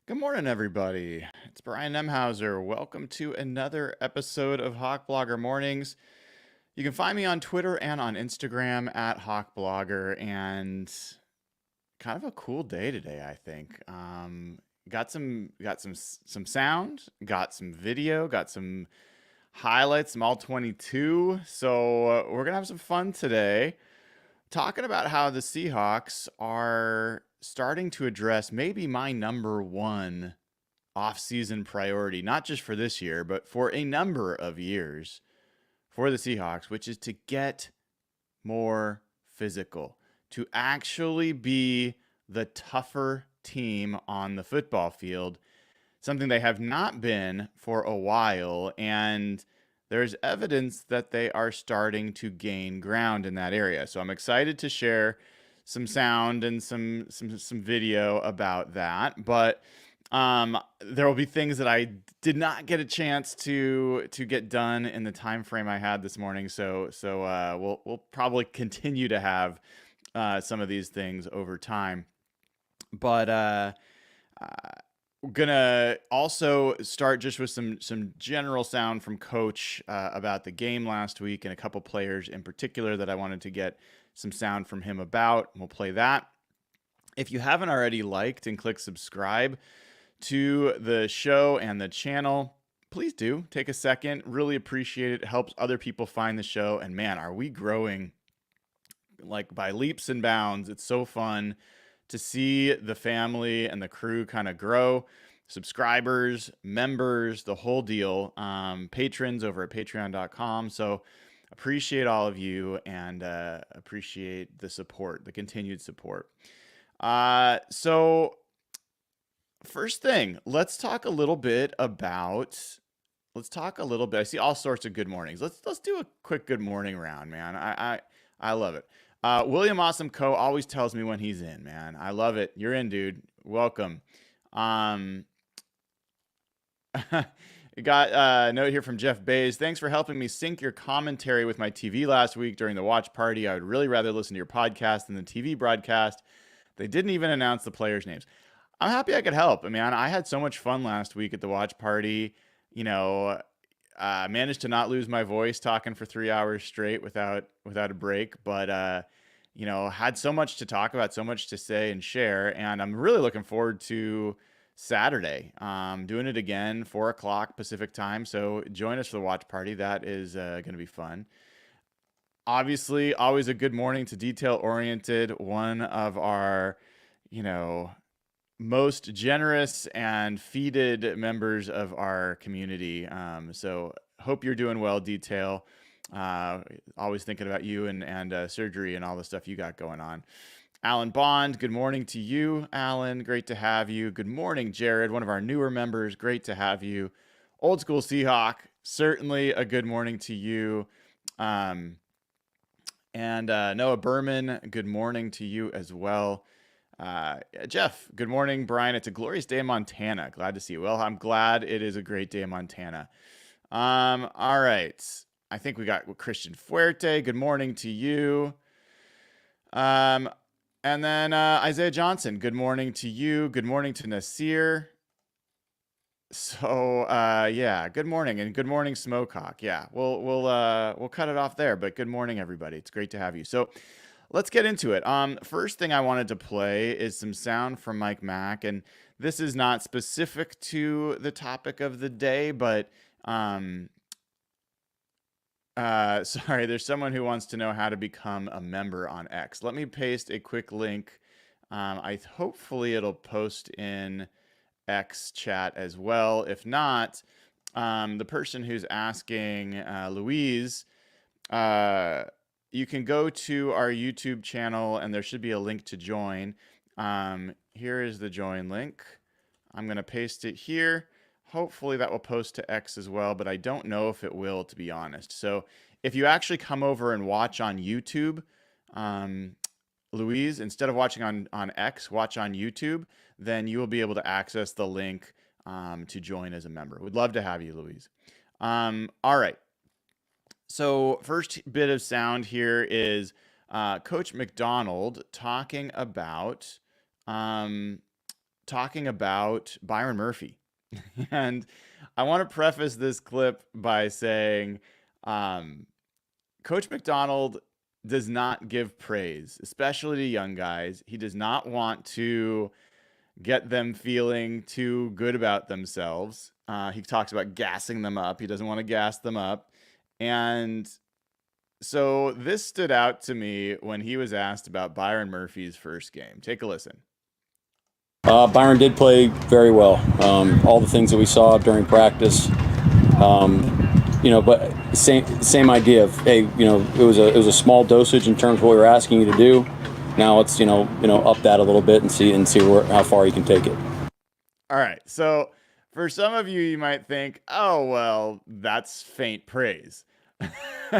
Good morning, everybody. It's Brian Nemhauser. Welcome to another episode of Hawk Blogger Mornings. You can find me on Twitter and on Instagram at Hawk Blogger, and kind of a cool day today, I think. Got some sound, got some video, got some highlights, some all 22. So we're gonna have some fun today talking about how the Seahawks are starting to address maybe my number one off-season priority, not just for this year, but for a number of years for the Seahawks, which is to get more physical, to actually be the tougher team on the football field, something they have not been for a while. And there's evidence that they are starting to gain ground in that area. So I'm excited to share some sound and some video about that. But there will be things that I did not get a chance to get done in the time frame I had this morning. So we'll probably continue to have some of these things over time. But gonna also start just with some general sound from Coach about the game last week and a couple players in particular that I wanted to get some sound from him about. We'll play that. If you haven't already liked and clicked subscribe to the show and the channel, please do take a second. Really appreciate it. It helps other people find the show. And man, are we growing like by leaps and bounds. It's so fun to see the family and the crew kind of grow. Subscribers, members, the whole deal. Patrons over at patreon.com. So appreciate all of you and appreciate the support, the continued support. So first thing, let's talk a little bit. I see all sorts of good mornings. Let's do a quick good morning round, man. I love it. William Awesome Co. always tells me when he's in, man. I love it. You're in, dude. Welcome. Got a note here from Jeff Bays. Thanks for helping me sync your commentary with my TV last week during the watch party. I would really rather listen to your podcast than the TV broadcast. They didn't even announce the players' names. I'm happy I could help. I mean, I had so much fun last week at the watch party. You know, managed to not lose my voice talking for 3 hours straight without a break, but had so much to talk about, so much to say and share, and I'm really looking forward to Saturday. Doing it again, 4 o'clock Pacific time. So join us for the watch party. That is going to be fun. Obviously, always a good morning to detail oriented. One of our, most generous and feeded members of our community. So hope you're doing well, detail. Always thinking about you and surgery and all the stuff you got going on. Alan Bond, good morning to you, Alan. Great to have you. Good morning, Jared, one of our newer members. Great to have you. Old school Seahawk, certainly a good morning to you. And Noah Berman, good morning to you as well. Jeff, good morning, Brian. It's a glorious day in Montana. Glad to see you. Well, I'm glad it is a great day in Montana. All right. I think we got Christian Fuerte. Good morning to you. And then Isaiah Johnson, good morning to you. Good morning to Nasir. So yeah, good morning and good morning, Smokehawk. Yeah, we'll cut it off there. But good morning, everybody. It's great to have you. So let's get into it. First thing I wanted to play is some sound from Mike Mack, and this is not specific to the topic of the day, but sorry, there's someone who wants to know how to become a member on X. Let me paste a quick link. Hopefully it'll post in X chat as well. If not, the person who's asking, Louise, you can go to our YouTube channel and there should be a link to join. Here is the join link. I'm going to paste it here. Hopefully that will post to X as well, but I don't know if it will, to be honest. So if you actually come over and watch on YouTube, Louise, instead of watching on X, watch on YouTube, then you will be able to access the link to join as a member. We'd love to have you, Louise. All right. So first bit of sound here is Coach Macdonald talking about talking about Byron Murphy. And I want to preface this clip by saying Coach Macdonald does not give praise, especially to young guys. He does not want to get them feeling too good about themselves. He talks about gassing them up. He doesn't want to gas them up. And so this stood out to me when he was asked about Byron Murphy's first game. Take a listen. Byron did play very well. All the things that we saw during practice, but same idea of, hey, it was a small dosage in terms of what we were asking you to do. Now let's up that a little bit and see how far you can take it. All right. So for some of you, you might think, oh well, that's faint praise.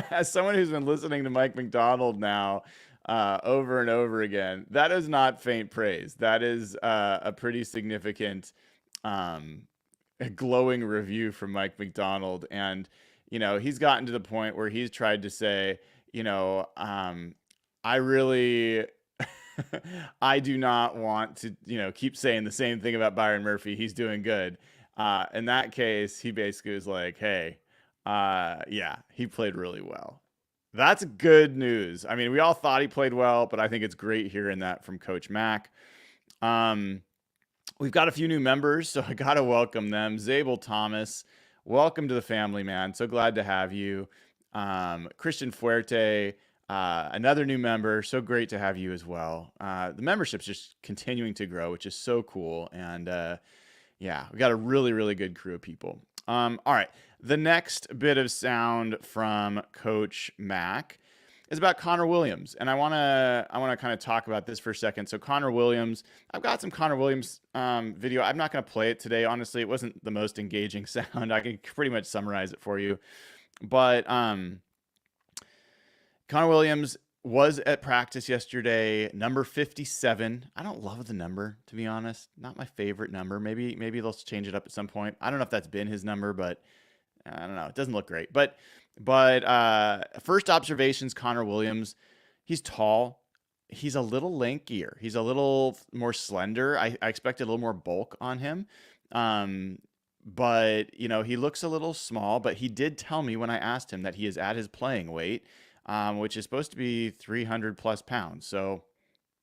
As someone who's been listening to Mike Macdonald now over and over again, that is not faint praise. That is a pretty significant glowing review from Mike Macdonald. And, he's gotten to the point where he's tried to say, I really, I do not want to, keep saying the same thing about Byron Murphy. He's doing good. In that case, he basically was like, hey, yeah, he played really well. That's good news. I mean, we all thought he played well, but I think it's great hearing that from Coach Mack. We've got a few new members, so I got to welcome them. Zabel Thomas, welcome to the family, man. So glad to have you. Christian Fuerte, another new member. So great to have you as well. The membership's just continuing to grow, which is so cool. And yeah, we got a really, really good crew of people. All right. The next bit of sound from Coach Mack is about Connor Williams. And I want to kind of talk about this for a second. So Connor Williams, I've got some Connor Williams video. I'm not going to play it today. Honestly, it wasn't the most engaging sound. I can pretty much summarize it for you. But Connor Williams was at practice yesterday, number 57. I don't love the number, to be honest. Not my favorite number. Maybe they'll change it up at some point. I don't know if that's been his number, but I don't know. It doesn't look great. But first observations, Connor Williams, he's tall. He's a little lankier. He's a little more slender. I expected a little more bulk on him. But, he looks a little small, but he did tell me when I asked him that he is at his playing weight, which is supposed to be 300 plus pounds. So,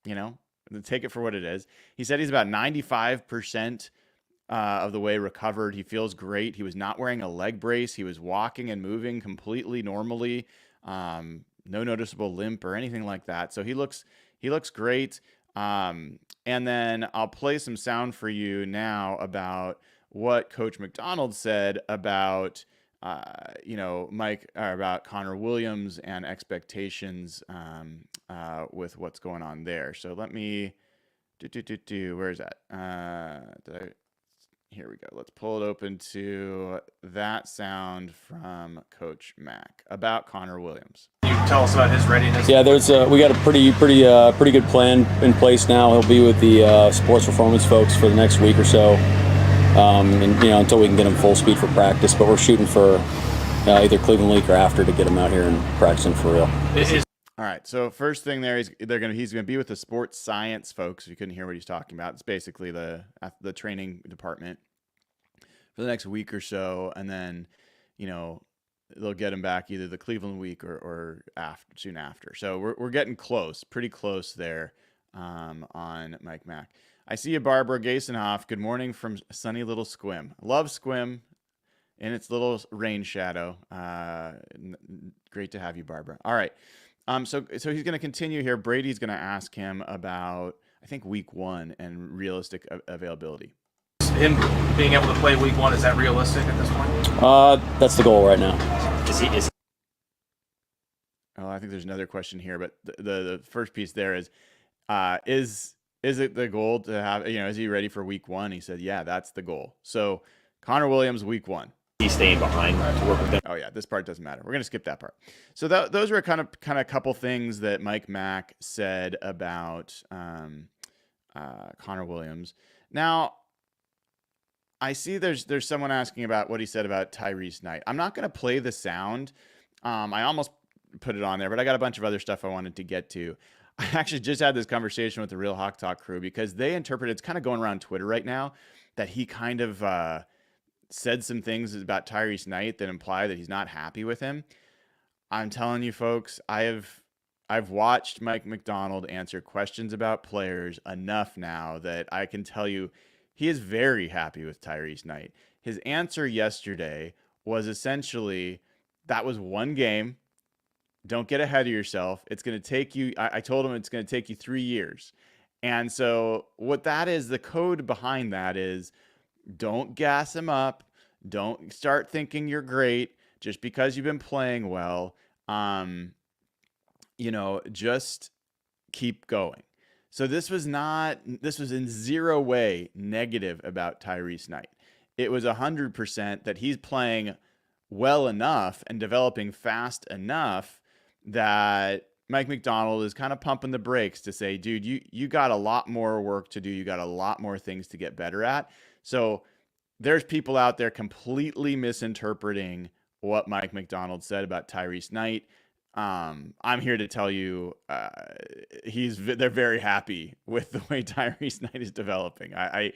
take it for what it is. He said he's about 95% of the way recovered. He feels great. He was not wearing a leg brace. He was walking and moving completely normally. No noticeable limp or anything like that. So he looks great. And then I'll play some sound for you now about what Coach Macdonald said about about Connor Williams and expectations with what's going on there. So let me where is that? Here we go. Let's pull it open to that sound from Coach Mack about Connor Williams. Can you tell us about his readiness? Yeah, we got a pretty good plan in place now. He'll be with the sports performance folks for the next week or so, until we can get him full speed for practice. But we're shooting for either Cleveland week or after to get him out here and practicing for real. All right. So first thing there, he's gonna be with the sports science folks. If you couldn't hear what he's talking about, it's basically the training department for the next week or so, and then they'll get him back either the Cleveland week or soon after. So we're getting close, pretty close there on Mike Mack. I see you, Barbara Gasenhoff. Good morning from sunny little Squim. Love Squim in its little rain shadow. Great to have you, Barbara. All right. So he's going to continue here. Brady's going to ask him about, I think, week one and realistic availability. Him being able to play week one, is that realistic at this point? That's the goal right now. Oh, I think there's another question here, but the first piece there is it the goal to have, is he ready for week one? He said, yeah, that's the goal. So Connor Williams, week one. He's staying behind to work with them. Oh yeah, this part doesn't matter. We're gonna skip that part. So those were kind of a couple things that Mike Mack said about Connor Williams. Now, I see there's someone asking about what he said about Tyrese Knight. I'm not gonna play the sound. I almost put it on there, but I got a bunch of other stuff I wanted to get to. I actually just had this conversation with the Real Hawk Talk crew because they interpret it's kind of going around Twitter right now that he kind of said some things about Tyrese Knight that imply that he's not happy with him. I'm telling you, folks, I've watched Mike Macdonald answer questions about players enough now that I can tell you he is very happy with Tyrese Knight. His answer yesterday was essentially that was one game. Don't get ahead of yourself. It's going to take you, I told him it's going to take you 3 years. And so what that is, the code behind that is don't gas him up. Don't start thinking you're great just because you've been playing well. Just keep going. So this was in zero way negative about Tyrese Knight. It was 100% that he's playing well enough and developing fast enough that Mike Macdonald is kind of pumping the brakes to say, dude, you got a lot more work to do. You got a lot more things to get better at. So there's people out there completely misinterpreting what Mike Macdonald said about Tyrese Knight. I'm here to tell you, they're very happy with the way Tyrese Knight is developing. I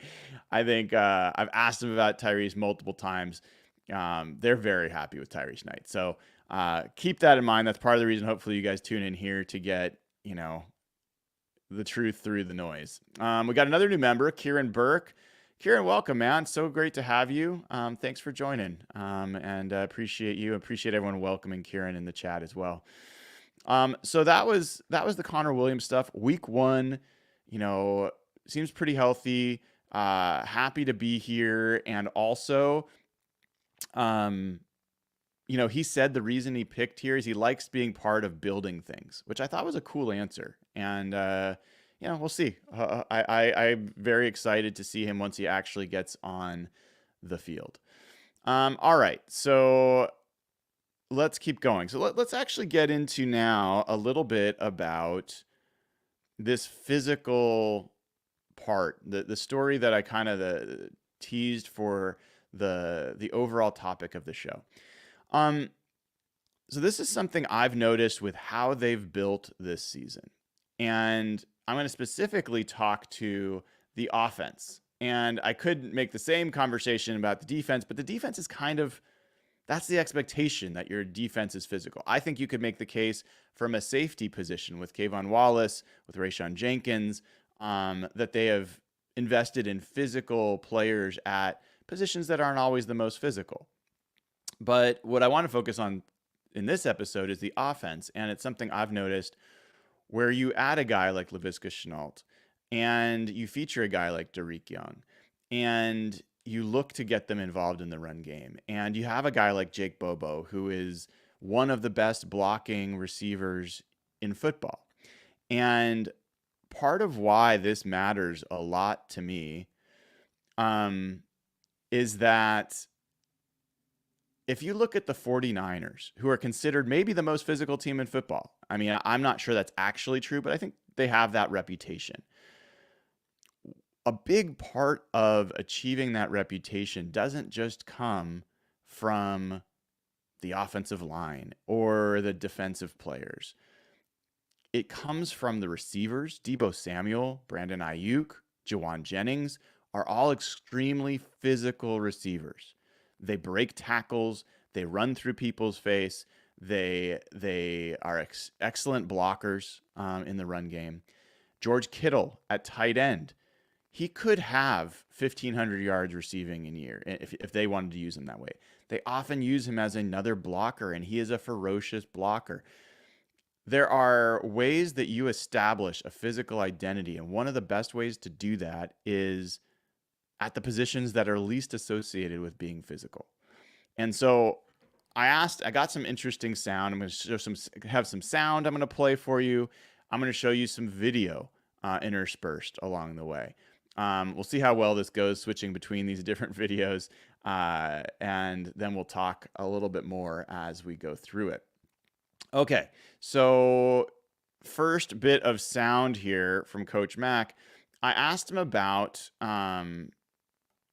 think I've asked him about Tyrese multiple times. They're very happy with Tyrese Knight. So keep that in mind. That's part of the reason hopefully you guys tune in here to get, the truth through the noise. We got another new member, Kieran Burke. Kieran, welcome, man. So great to have you. Thanks for joining. And appreciate you. Appreciate everyone welcoming Kieran in the chat as well. So that was the Connor Williams stuff. Week 1, seems pretty healthy. Happy to be here. And also, he said the reason he picked here is he likes being part of building things, which I thought was a cool answer. And, we'll see. I'm very excited to see him once he actually gets on the field. All right. So let's keep going. So let's actually get into now a little bit about this physical part, the story that I kind of teased for the overall topic of the show. So this is something I've noticed with how they've built this season. And I'm going to specifically talk to the offense. And I could make the same conversation about the defense, but the defense is that's the expectation that your defense is physical. I think you could make the case from a safety position with Kayvon Wallace, with Rayshawn Jenkins, that they have invested in physical players at positions that aren't always the most physical. But what I want to focus on in this episode is the offense. And it's something I've noticed where you add a guy like Laviska Shenault and you feature a guy like Derek Young and you look to get them involved in the run game. And you have a guy like Jake Bobo, who is one of the best blocking receivers in football. And part of why this matters a lot to me is that if you look at the 49ers, who are considered maybe the most physical team in football, I mean, I'm not sure that's actually true, but I think they have that reputation. A big part of achieving that reputation doesn't just come from the offensive line or the defensive players. It comes from the receivers. Deebo Samuel, Brandon Ayuk, Jawan Jennings are all extremely physical receivers. They break tackles. They run through people's face. They are excellent blockers in the run game. George Kittle at tight end. He could have 1,500 yards receiving in a year if they wanted to use him that way. They often use him as another blocker, and he is a ferocious blocker. There are ways that you establish a physical identity, and one of the best ways to do that is at the positions that are least associated with being physical. And so I got some interesting sound. I'm going to have some sound I'm going to play for you. I'm going to show you some video interspersed along the way. We'll see how well this goes switching between these different videos. And then we'll talk a little bit more as we go through it. Okay. So first bit of sound here from Coach Mack. I asked him about,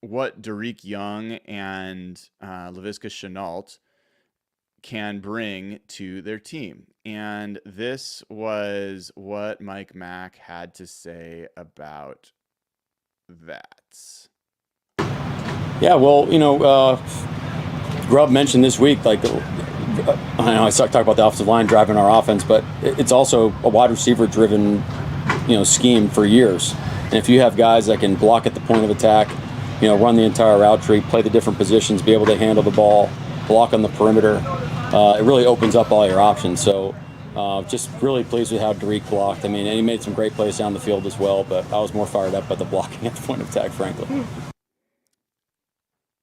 what Derek Young and Laviska Shenault can bring to their team. And this was what Mike Mack had to say about that. Yeah, well, Grubb mentioned this week, like, I know I talked about the offensive line driving our offense, but it's also a wide receiver driven, scheme for years. And if you have guys that can block at the point of attack, run the entire route tree, play the different positions, be able to handle the ball, block on the perimeter, it really opens up all your options. So just really pleased with how Derek blocked. I mean, and he made some great plays down the field as well, but I was more fired up by the blocking at the point of attack, frankly.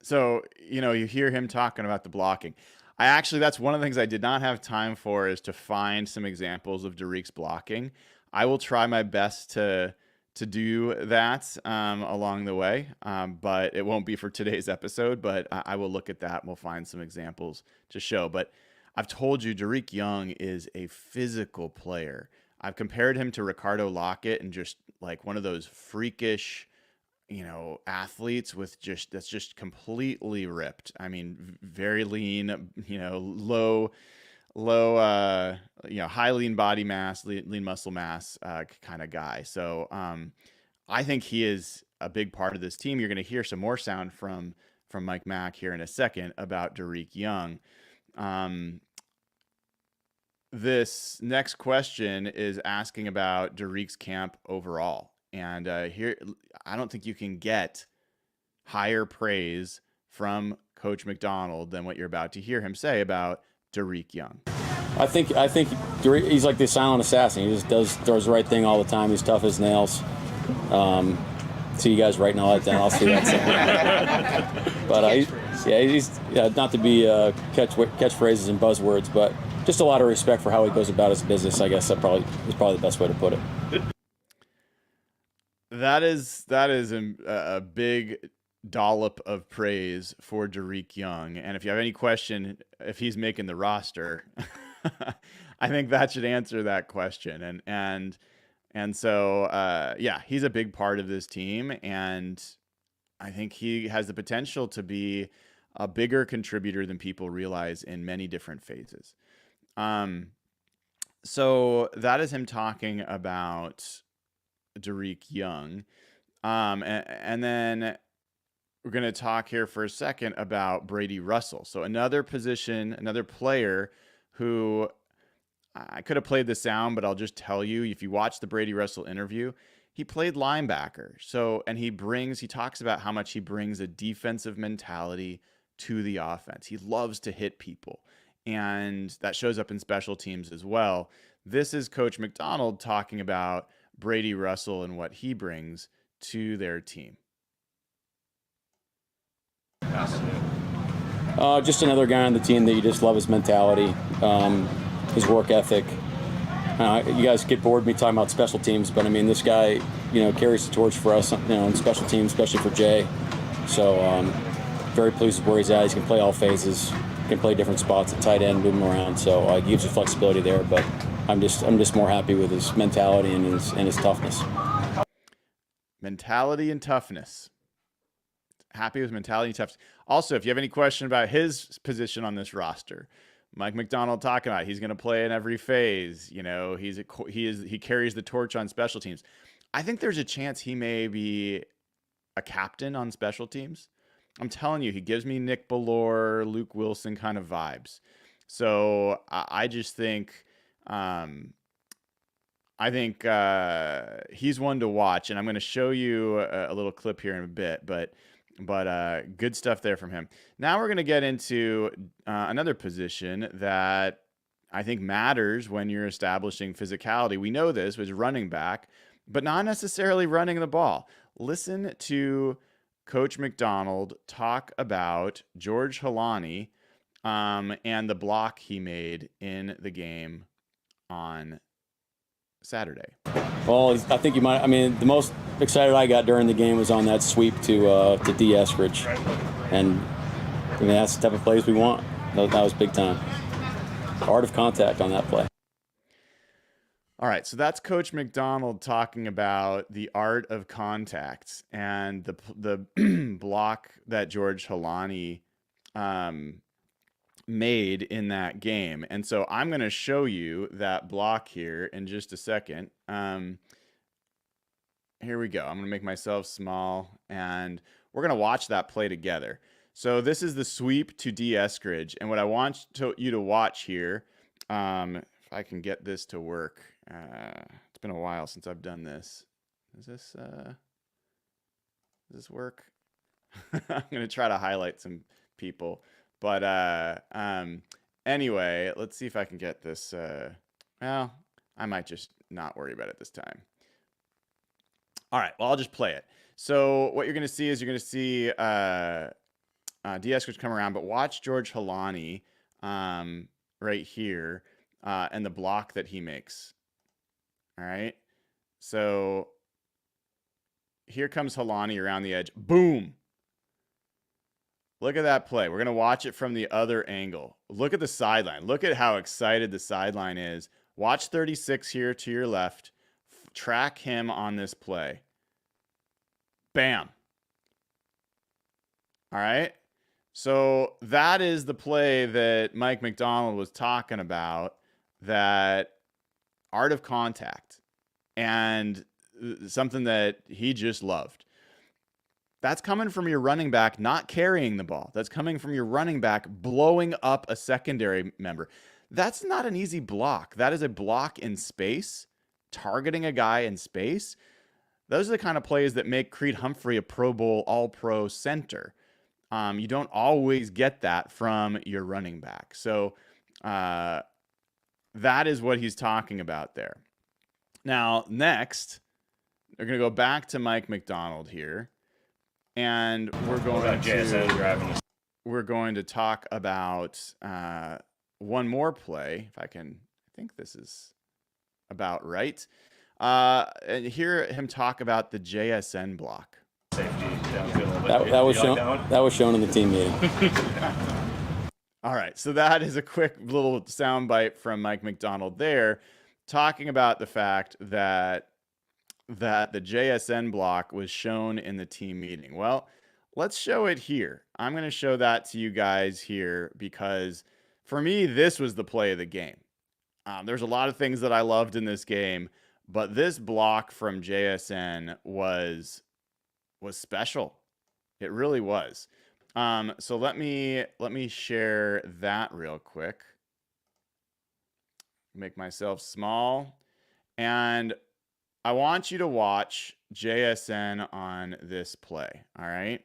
So, you hear him talking about the blocking. That's one of the things I did not have time for, is to find some examples of Derek's blocking. I will try my best to do that along the way, but it won't be for today's episode, but I will look at that and we'll find some examples to show. But I've told you, Derek Young is a physical player. I've compared him to Ricardo Lockett, and just like one of those freakish, athletes that's just completely ripped. I mean, very lean, low, high lean body mass, lean muscle mass, kind of guy. So, I think he is a big part of this team. You're going to hear some more sound from Mike Mack here in a second about Derek Young. This next question is asking about Derek's camp overall. And here, I don't think you can get higher praise from Coach Macdonald than what you're about to hear him say about Derek Young. I think Derek, he's like the silent assassin. He just does the right thing all the time. He's tough as nails. See you guys writing all that down. I'll see that soon. But he's not to be catchphrases and buzzwords, but just a lot of respect for how he goes about his business. I guess that is probably the best way to put it. That is a big dollop of praise for Derek Young. And if you have any question if he's making the roster, I think that should answer that question. And so he's a big part of this team, and I think he has the potential to be a bigger contributor than people realize in many different phases. So that is him talking about Derek Young. And then we're going to talk here for a second about Brady Russell. So another player who, I could have played the sound, but I'll just tell you, if you watch the Brady Russell interview, he played linebacker. So, and he talks about how much he brings a defensive mentality to the offense. He loves to hit people, and that shows up in special teams as well. This is Coach Macdonald talking about Brady Russell and what he brings to their team. Just another guy on the team that you just love his mentality, his work ethic. You guys get bored with me talking about special teams, but I mean, this guy, carries the torch for us, in special teams, especially for Jay. So very pleased with where he's at. He can play all phases, can play different spots at tight end, move him around. So he gives you flexibility there, but I'm just more happy with his mentality and his toughness. Mentality and toughness. Happy with mentality and toughness. Also, if you have any question about his position on this roster, Mike Macdonald talking about he's going to play in every phase. He carries the torch on special teams. I think there's a chance he may be a captain on special teams. I'm telling you, he gives me Nick Bellore, Luke Wilson kind of vibes. So I just think, he's one to watch, and I'm going to show you a little clip here in a bit, but good stuff there from him. Now we're going to get into another position that I think matters when you're establishing physicality. We know this was running back, but not necessarily running the ball. Listen to Coach Macdonald talk about George Holani and the block he made in the game on Saturday. Well, I think you might. I mean, the most excited I got during the game was on that sweep to D. Eskridge, and I mean that's the type of plays we want. That was big time. Art of contact on that play. All right, so that's Coach Macdonald talking about the art of contact and the block that George Holani made in that game. And so I'm going to show you that block here in just a second. Here we go. I'm going to make myself small, and we're going to watch that play together. So this is the sweep to D. Eskridge. And what I want you to watch here, if I can get this to work. It's been a while since I've done this. Does this work? I'm going to try to highlight some people. But anyway, let's see if I can get this. Well, I might just not worry about it this time. All right, well, I'll just play it. So what you're going to see is you're going to see D. Eskridge come around, but watch George Halani right here and the block that he makes. All right, so here comes Halani around the edge. Boom. Look at that play. We're going to watch it from the other angle. Look at the sideline. Look at how excited the sideline is. Watch 36 here to your left. Track him on this play. Bam. All right. So that is the play that Mike Macdonald was talking about, that art of contact, and something that he just loved. That's coming from your running back not carrying the ball. That's coming from your running back blowing up a secondary member. That's not an easy block. That is a block in space, targeting a guy in space. Those are the kind of plays that make Creed Humphrey a Pro Bowl All-Pro center. You don't always get that from your running back. So that is what he's talking about there. Now, next, we're going to go back to Mike Macdonald here. And we're going to talk about one more play. If I think this is about right. And hear him talk about the JSN block. Safety That was shown in the team meeting. All right, so that is a quick little soundbite from Mike Macdonald there, talking about the fact that the JSN block was shown in the team meeting. Well, let's show it here. I'm going to show that to you guys here because for me, this was the play of the game. There's a lot of things that I loved in this game, but this block from JSN was special. It really was. So let me share that real quick. Make myself small, and I want you to watch JSN on this play. All right.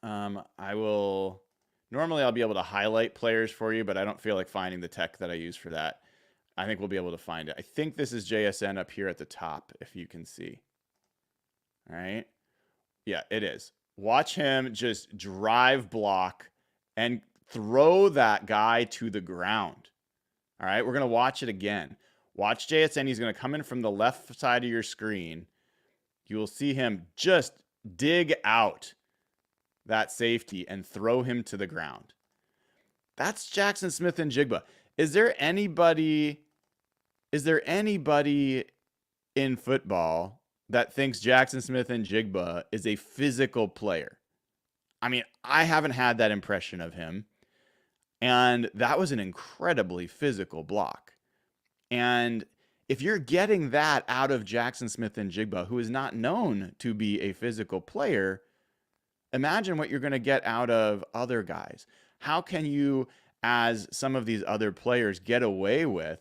Normally I'll be able to highlight players for you, but I don't feel like finding the tech that I use for that. I think we'll be able to find it. I think this is JSN up here at the top, if you can see. All right. Yeah, it is. Watch him just drive block and throw that guy to the ground. All right. We're going to watch it again. Watch JSN. He's going to come in from the left side of your screen. You will see him just dig out that safety and throw him to the ground. That's Jackson Smith-Njigba. Is there anybody in football that thinks Jackson Smith-Njigba is a physical player? I mean, I haven't had that impression of him. And that was an incredibly physical block. And if you're getting that out of Jackson Smith-Njigba, who is not known to be a physical player, imagine what you're going to get out of other guys. How can you, as some of these other players, get away with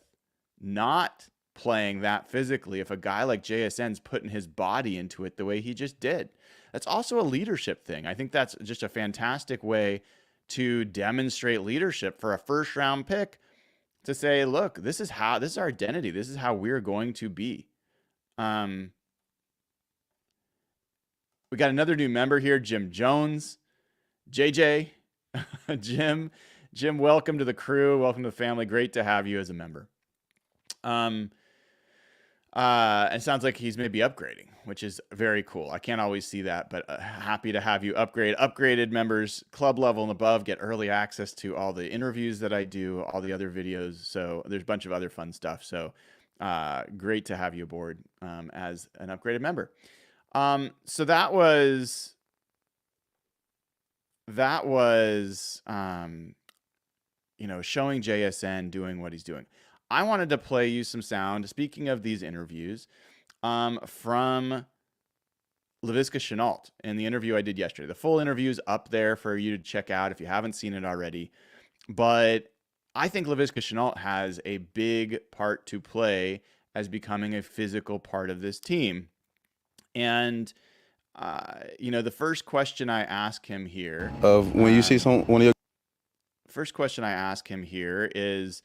not playing that physically if a guy like JSN's putting his body into it the way he just did? That's also a leadership thing. I think that's just a fantastic way to demonstrate leadership for a first-round pick, to say, look, this is our identity. This is how we're going to be. We got another new member here, Jim Jones. JJ, Jim, welcome to the crew. Welcome to the family. Great to have you as a member. It sounds like he's maybe upgrading, which is very cool. I can't always see that, but happy to have you upgrade. Upgraded members, club level and above, get early access to all the interviews that I do, all the other videos. So there's a bunch of other fun stuff. So great to have you aboard as an upgraded member. So that was showing JSN doing what he's doing. I wanted to play you some sound, speaking of these interviews, from Laviska Shenault in the interview I did yesterday. The full interview is up there for you to check out if you haven't seen it already. But I think Laviska Shenault has a big part to play as becoming a physical part of this team. And, the first question I ask him here of when you see one of your first question I ask him here is,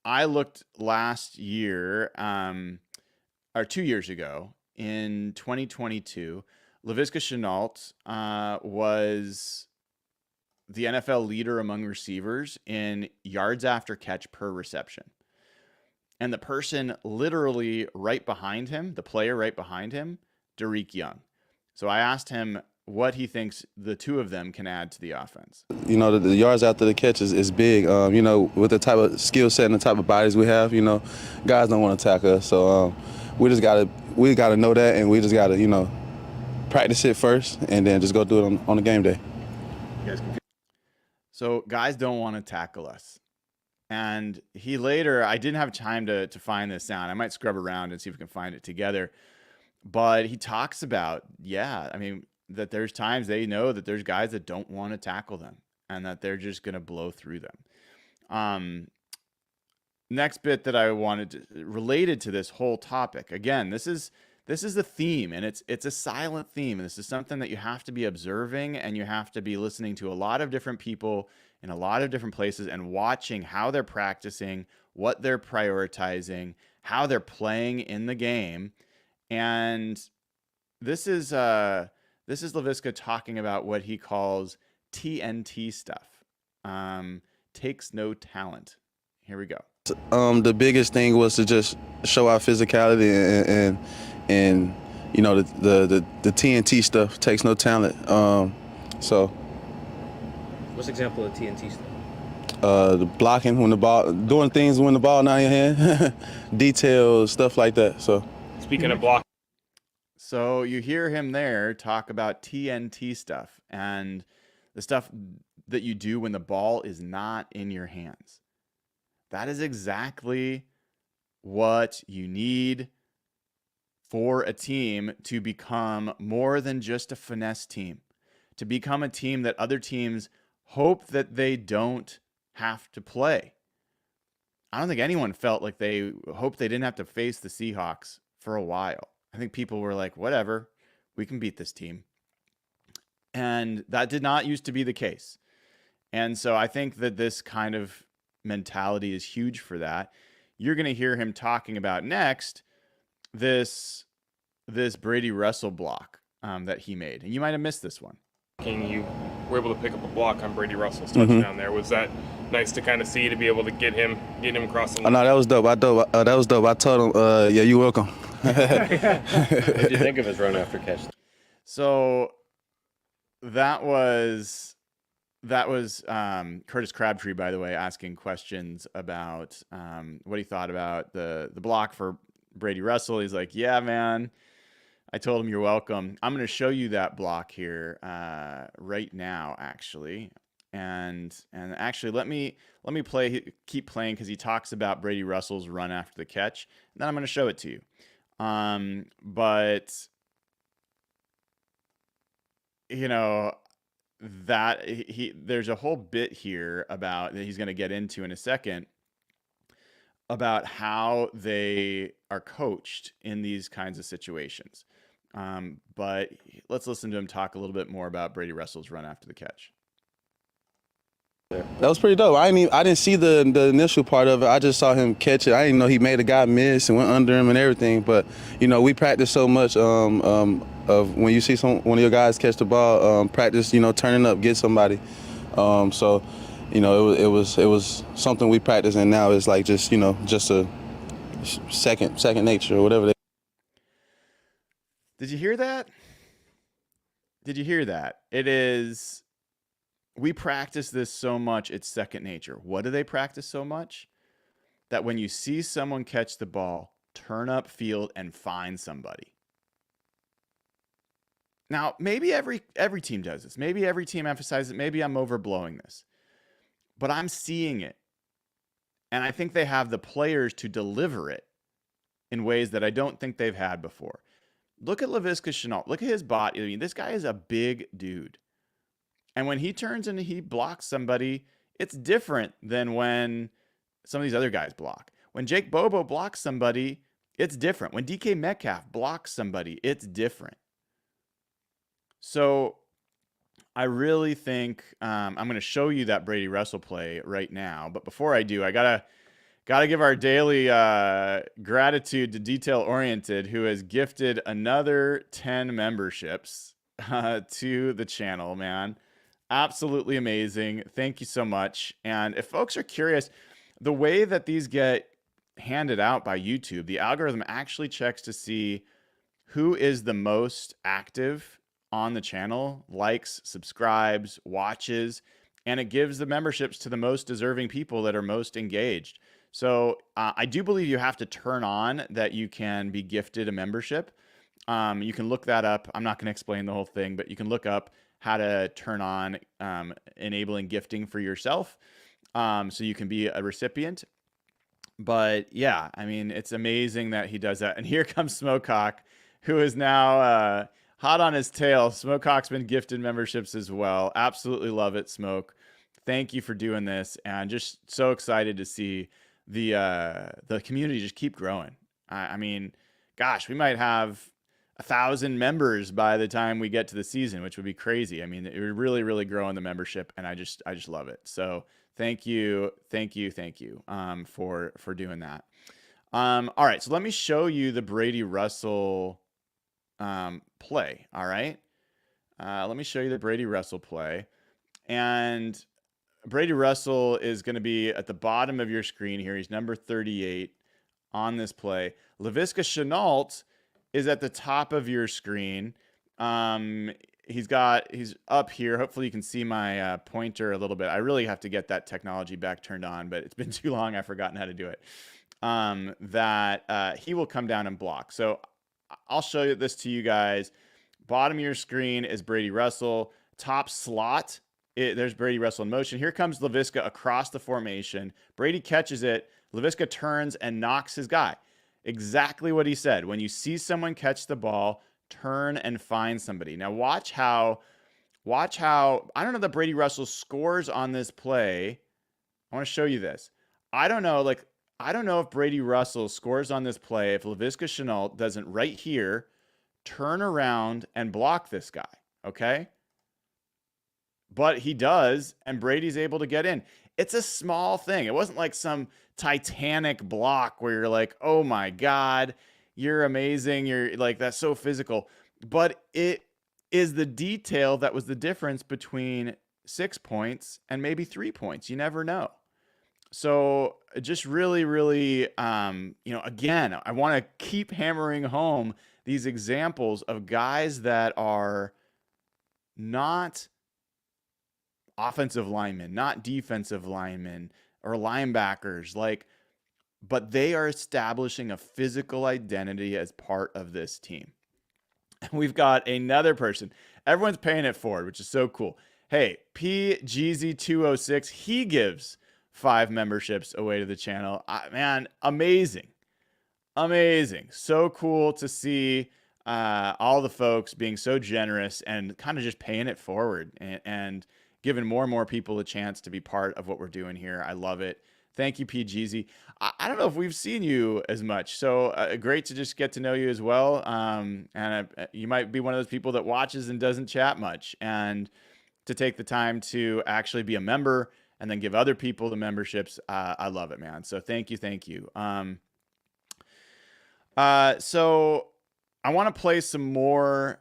I looked last year, or 2 years ago in 2022, Laviska Shenault was the NFL leader among receivers in yards after catch per reception. And the person literally right behind him, the player right behind him, Derek Young. So I asked him what he thinks the two of them can add to the offense. The yards after the catch is big. With the type of skill set and the type of bodies we have, guys don't want to attack us. So we gotta know that, and we just gotta, practice it first and then just go do it on the game day. So guys don't want to tackle us. And he later, I didn't have time to find this sound. I might scrub around and see if we can find it together. But he talks about, that there's times they know that there's guys that don't want to tackle them and that they're just going to blow through them. Next bit that I wanted to, related to this whole topic. Again, this is the theme, and it's a silent theme. And this is something that you have to be observing, and you have to be listening to a lot of different people in a lot of different places and watching how they're practicing, what they're prioritizing, how they're playing in the game. And this is Laviska talking about what he calls TNT stuff. Takes no talent. Here we go. The biggest thing was to just show our physicality and the TNT stuff takes no talent. What's an example of TNT stuff? The blocking when the ball, doing things when the ball not in your hand, details, stuff like that. So Speaking of block. So you hear him there talk about TNT stuff and the stuff that you do when the ball is not in your hands. That is exactly what you need for a team to become more than just a finesse team, to become a team that other teams hope that they don't have to play. I don't think anyone felt like they hoped they didn't have to face the Seahawks for a while. I think people were like, whatever, we can beat this team. And that did not used to be the case. And so I think that this kind of mentality is huge for that. You're going to hear him talking about next this Brady Russell block that he made. And you might have missed this one. You were able to pick up a block on Brady Russell's touchdown there. Was that nice to kind of see, to be able to get him across the line? No, that was dope. That was dope. I told him, yeah, you're welcome. What did you think of his run after catch? So that was Curtis Crabtree, by the way, asking questions about what he thought about the block for Brady Russell. He's like, yeah, man, I told him you're welcome. I'm going to show you that block here right now, actually. And actually, let me keep playing, because he talks about Brady Russell's run after the catch. And then I'm going to show it to you. But that there's a whole bit here about that he's going to get into in a second about how they are coached in these kinds of situations. But let's listen to him talk a little bit more about Brady Russell's run after the catch. That was pretty dope. I didn't see the initial part of it. I just saw him catch it. I didn't know he made a guy miss and went under him and everything. But we practice so much of when you see one of your guys catch the ball, practice turning up, get somebody. It was something we practice, and now it's like just a second nature or whatever. Did you hear that? It is. We practice this so much, it's second nature. What do they practice so much? That when you see someone catch the ball, turn up field and find somebody. Now, maybe every team does this. Maybe every team emphasizes it. Maybe I'm overblowing this. but I'm seeing it. And I think they have the players to deliver it in ways that I don't think they've had before. Look at Laviska Shenault. Look at his body. I mean, this guy is a big dude. And when he turns and he blocks somebody, it's different than when some of these other guys block. When Jake Bobo blocks somebody, it's different. When DK Metcalf blocks somebody, it's different. So I really think I'm going to show you that Brady Russell play right now. But before I do, I gotta give our daily gratitude to Detail Oriented, who has gifted another 10 memberships to the channel, man. Absolutely amazing. Thank you so much. And if folks are curious, the way that these get handed out by YouTube, the algorithm actually checks to see who is the most active on the channel, likes, subscribes, watches, and it gives the memberships to the most deserving people that are most engaged. So I do believe you have to turn on that you can be gifted a membership. You can look that up. I'm not going to explain the whole thing, but you can look up how to turn on enabling gifting for yourself, so you can be a recipient. But yeah, I mean, it's amazing that he does that. And here comes Smokehock, who is now hot on his tail. Smokehock's been gifted memberships as well. Absolutely love it, Smoke. Thank you for doing this, and just so excited to see the community just keep growing. I mean, gosh, we might have 1,000 members by the time we get to the season, which would be crazy. I mean, we're really, really growing the membership, and I just love it. So thank you for doing that. All right, so let me show you the Brady Russell play. All right, let me show you the Brady Russell play, and Brady Russell is going to be at the bottom of your screen here. He's number 38 on this play. Laviska Shenault is at the top of your screen. He's up here. Hopefully you can see my pointer a little bit. I really have to get that technology back turned on, but it's been too long. I've forgotten how to do it. He will come down and block. So I'll show you this to you guys. Bottom of your screen is Brady Russell. Top slot, there's Brady Russell in motion. Here comes Laviska across the formation. Brady catches it. Laviska turns and knocks his guy. Exactly what he said. When you see someone catch the ball, turn and find somebody. Now watch how I don't know that Brady Russell scores on this play. I want to show you this. I don't know if Brady Russell scores on this play if Laviska Shenault doesn't right here turn around and block this guy. Okay? But he does, and Brady's able to get in. It's a small thing. It wasn't like some titanic block where you're like, oh my God, you're amazing. You're like, that's so physical. But it is the detail that was the difference between 6 points and maybe 3 points. You never know. So just really, really, again, I want to keep hammering home these examples of guys that are not offensive linemen, not defensive linemen or linebackers, but they are establishing a physical identity as part of this team. And we've got another person. Everyone's paying it forward, which is so cool. Hey, PGZ206, he gives 5 memberships away to the channel. Man, amazing. Amazing. So cool to see all the folks being so generous and kind of just paying it forward and giving more and more people a chance to be part of what we're doing here. I love it. Thank you, PGZ. I don't know if we've seen you as much, so great to just get to know you as well. You might be one of those people that watches and doesn't chat much, and to take the time to actually be a member and then give other people the memberships, I love it, man. So thank you. So I want to play some more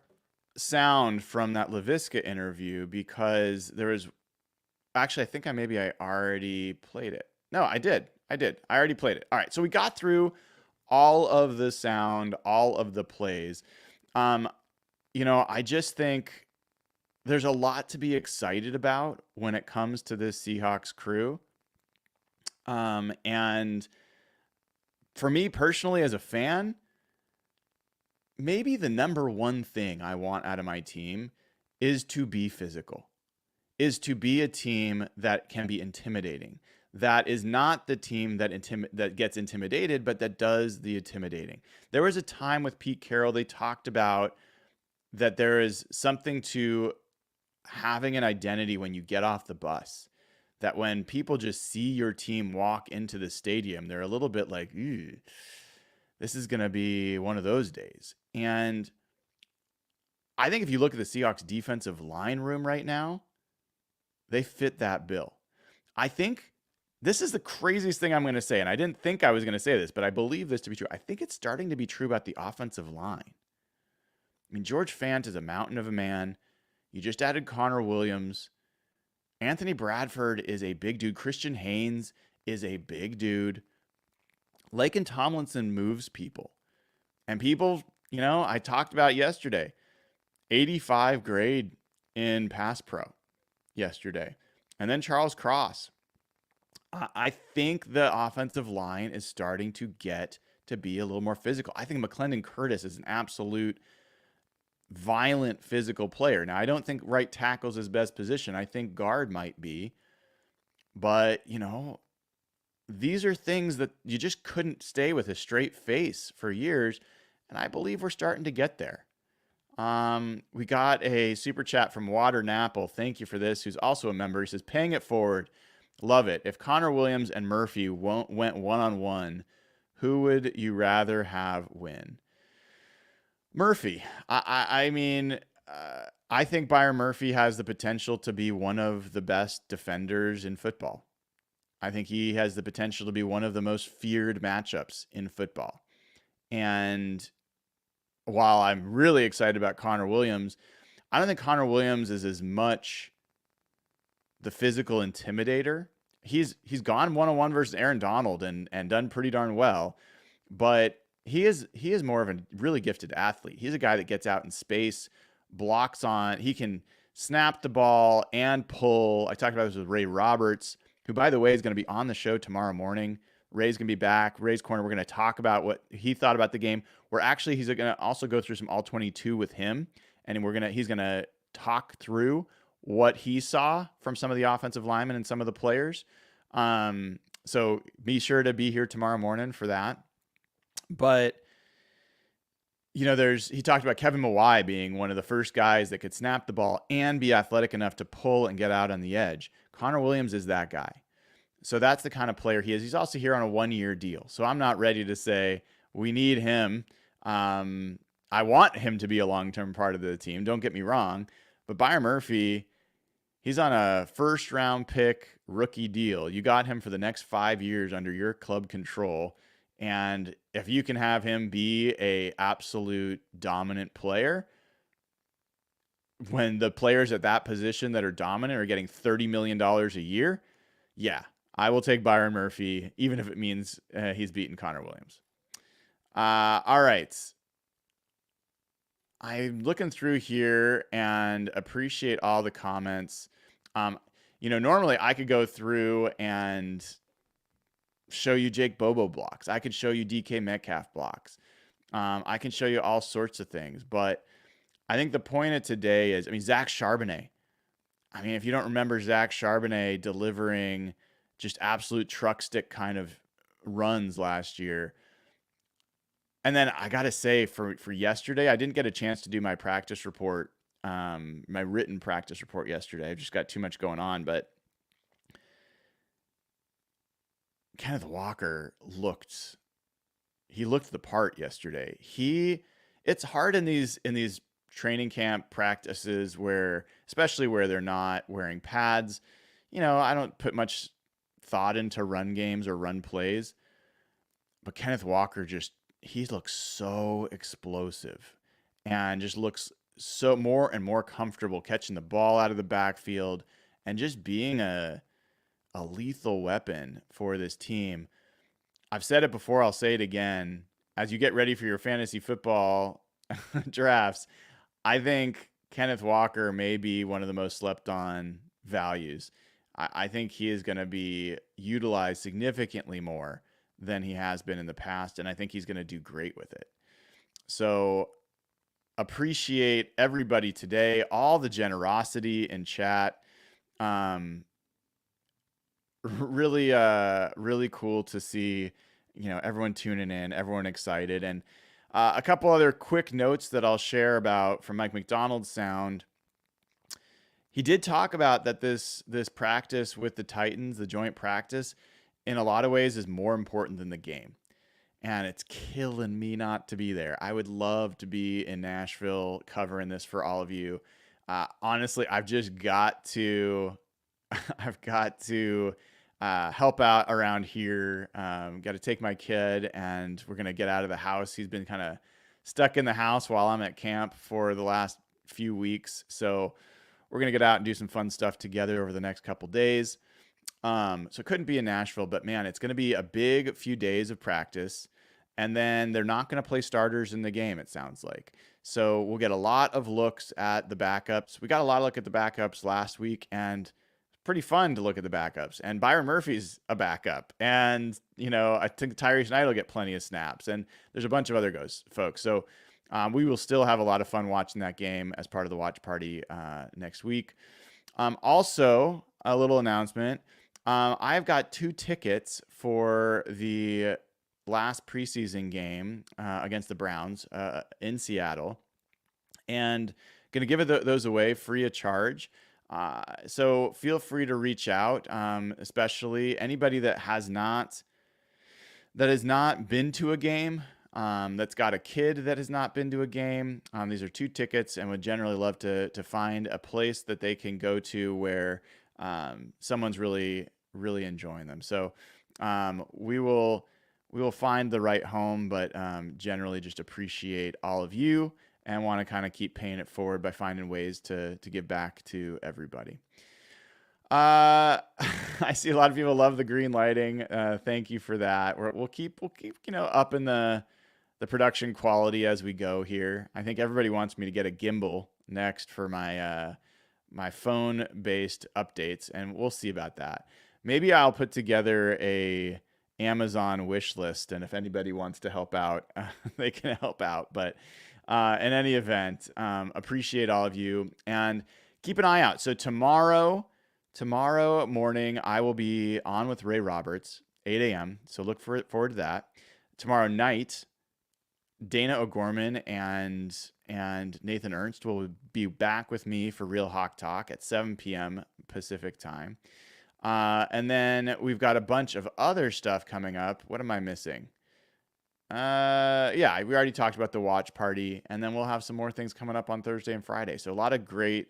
sound from that Laviska interview because there was actually, I think I already played it. No, I did. I already played it. All right. So we got through all of the sound, all of the plays. I just think there's a lot to be excited about when it comes to this Seahawks crew. And for me personally, as a fan, maybe the number one thing I want out of my team is to be physical, is to be a team that can be intimidating. That is not the team that gets intimidated, but that does the intimidating. There was a time with Pete Carroll, they talked about that there is something to having an identity when you get off the bus. That when people just see your team walk into the stadium, they're a little bit like, "Ew, this is going to be one of those days." And I think if you look at the Seahawks defensive line room right now, they fit that bill. I think this is the craziest thing I'm going to say, and I didn't think I was going to say this, but I believe this to be true. I think it's starting to be true about the offensive line. I mean, George Fant is a mountain of a man. You just added Connor Williams. Anthony Bradford is a big dude. Christian Haynes is a big dude. Laken Tomlinson moves people. And people, I talked about yesterday, 85 grade in pass pro yesterday. And then Charles Cross. I think the offensive line is starting to get to be a little more physical. I think McClendon Curtis is an absolute violent physical player. Now, I don't think right tackle's his best position. I think guard might be. But, these are things that you just couldn't stay with a straight face for years. And I believe we're starting to get there. We got a super chat from Water Napple. Thank you for this. Who's also a member. He says, paying it forward. Love it. If Connor Williams and Murphy went one-on-one, who would you rather have win? Murphy. I mean, I think Byron Murphy has the potential to be one of the best defenders in football. I think he has the potential to be one of the most feared matchups in football. And while I'm really excited about Connor Williams, I don't think Connor Williams is as much the physical intimidator. He's gone one-on-one versus Aaron Donald and done pretty darn well, but he is more of a really gifted athlete. He's a guy that gets out in space, blocks on. He can snap the ball and pull. I talked about this with Ray Roberts, who, by the way, is going to be on the show tomorrow morning. Ray's going to be back. Ray's Corner. We're going to talk about what he thought about the game. He's going to also go through some all-22 with him, and he's going to talk through what he saw from some of the offensive linemen and some of the players. So be sure to be here tomorrow morning for that. But, he talked about Kevin Mawai being one of the first guys that could snap the ball and be athletic enough to pull and get out on the edge. Connor Williams is that guy. So that's the kind of player he is. He's also here on a 1-year deal. So I'm not ready to say we need him. I want him to be a long-term part of the team. Don't get me wrong. But Byron Murphy, he's on a first-round pick rookie deal. You got him for the next 5 years under your club control. And if you can have him be a absolute dominant player, when the players at that position that are dominant are getting $30 million a year, yeah, I will take Byron Murphy, even if it means he's beaten Connor Williams. All right. I'm looking through here and appreciate all the comments. Normally I could go through and show you Jake Bobo blocks. I could show you DK Metcalf blocks. I can show you all sorts of things. But I think the point of today is, Zach Charbonnet. If you don't remember Zach Charbonnet delivering just absolute truck stick kind of runs last year. And then I got to say for yesterday, I didn't get a chance to do my practice report, my written practice report yesterday. I've just got too much going on, but Kenneth Walker looked the part yesterday. It's hard in these training camp practices especially where they're not wearing pads. I don't put much thought into run games or run plays, but Kenneth Walker he looks so explosive and just looks so more and more comfortable catching the ball out of the backfield and just being a lethal weapon for this team. I've said it before, I'll say it again. As you get ready for your fantasy football drafts, I think Kenneth Walker may be one of the most slept on values. I think he is going to be utilized significantly more than he has been in the past, and I think he's going to do great with it. So appreciate everybody today, all the generosity in chat. really cool to see, everyone tuning in, everyone excited. And a couple other quick notes that I'll share about from Mike Macdonald's sound. He did talk about that this practice with the Titans, the joint practice, in a lot of ways is more important than the game. And it's killing me not to be there. I would love to be in Nashville covering this for all of you. Honestly, I've just got to, I've got to help out around here. Got to take my kid, and we're gonna get out of the house. He's been kind of stuck in the house while I'm at camp for the last few weeks, so we're gonna get out and do some fun stuff together over the next couple days. So couldn't be in Nashville, but man, it's gonna be a big few days of practice. And then they're not going to play starters in the game, it sounds like. So we'll get a lot of looks at the backups. We got a lot of look at the backups last week, and it's pretty fun to look at the backups. And Byron Murphy's a backup. And, I think Tyrese Knight will get plenty of snaps. And there's a bunch of other folks. So we will still have a lot of fun watching that game as part of the watch party next week. Also, a little announcement. I've got 2 tickets for the last preseason game against the Browns in Seattle, and going to give those away free of charge. So feel free to reach out, especially anybody that has not been to a game, that's got a kid that has not been to a game. These are 2 tickets, and would generally love to find a place that they can go to where someone's really, really enjoying them. So we will find the right home, but generally just appreciate all of you and want to kind of keep paying it forward by finding ways to give back to everybody. I see a lot of people love the green lighting. Thank you for that. We'll keep up in the production quality as we go here. I think everybody wants me to get a gimbal next for my my phone-based updates, and we'll see about that. Maybe I'll put together a Amazon wish list, and if anybody wants to help out, they can help out. But in any event, appreciate all of you, and keep an eye out. So tomorrow morning, I will be on with Ray Roberts, 8 a.m. So look forward to that. Tomorrow night, Dana O'Gorman and Nathan Ernst will be back with me for Real Hawk Talk at 7 p.m. Pacific time. And then we've got a bunch of other stuff coming up. What am I missing? Yeah, we already talked about the watch party, and then we'll have some more things coming up on Thursday and Friday. So a lot of great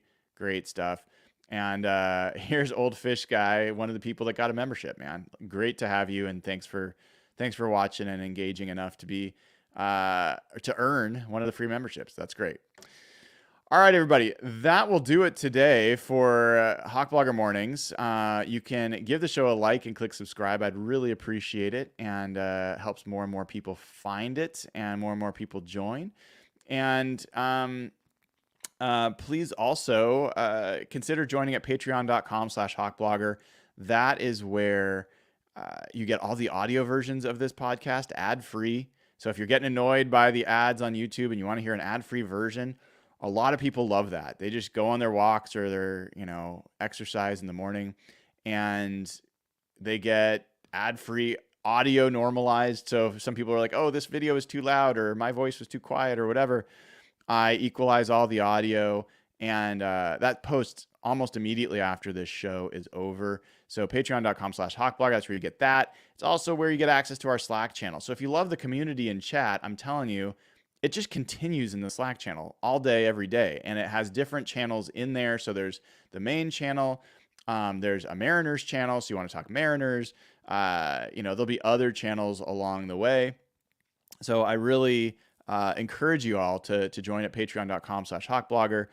stuff. And here's Old Fish Guy, one of the people that got a membership, man. Great to have you, and thanks for watching and engaging enough to be to earn one of the free memberships. That's great. All right, everybody, that will do it today for Hawk Blogger Mornings. You can give the show a like and click subscribe. I'd really appreciate it, and helps more and more people find it and more people join. And please also consider joining at patreon.com/hawkblogger. That is where you get all the audio versions of this podcast ad-free. So if you're getting annoyed by the ads on YouTube and you want to hear an ad-free version, a lot of people love that. They just go on their walks or their, exercise in the morning, and they get ad-free audio normalized. So some people are like, oh, this video is too loud, or my voice was too quiet, or whatever. I equalize all the audio, and that posts almost immediately after this show is over. So patreon.com/hawkblogger, that's where you get that. It's also where you get access to our Slack channel. So if you love the community and chat, I'm telling you, it just continues in the Slack channel all day, every day. And it has different channels in there. So there's the main channel. There's a Mariners channel. So you want to talk Mariners. There'll be other channels along the way. So I really encourage you all to join at patreon.com/hawkblogger.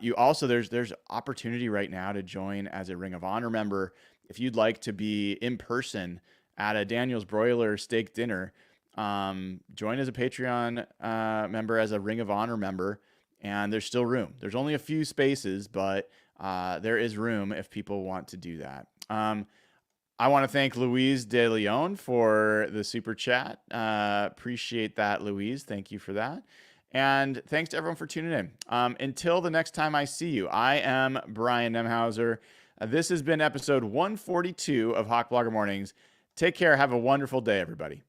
You also, there's opportunity right now to join as a Ring of Honor member. If you'd like to be in person at a Daniel's Broiler steak dinner, join as a Patreon member, as a Ring of Honor member, and there's still room. There's only a few spaces, but there is room if people want to do that. I want to thank Louise De Leon for the super chat. Appreciate that, Louise. Thank you for that. And thanks to everyone for tuning in. Until the next time I see you, I am Brian Nemhauser. This has been episode 142 of Hawk Blogger Mornings. Take care. Have a wonderful day, everybody.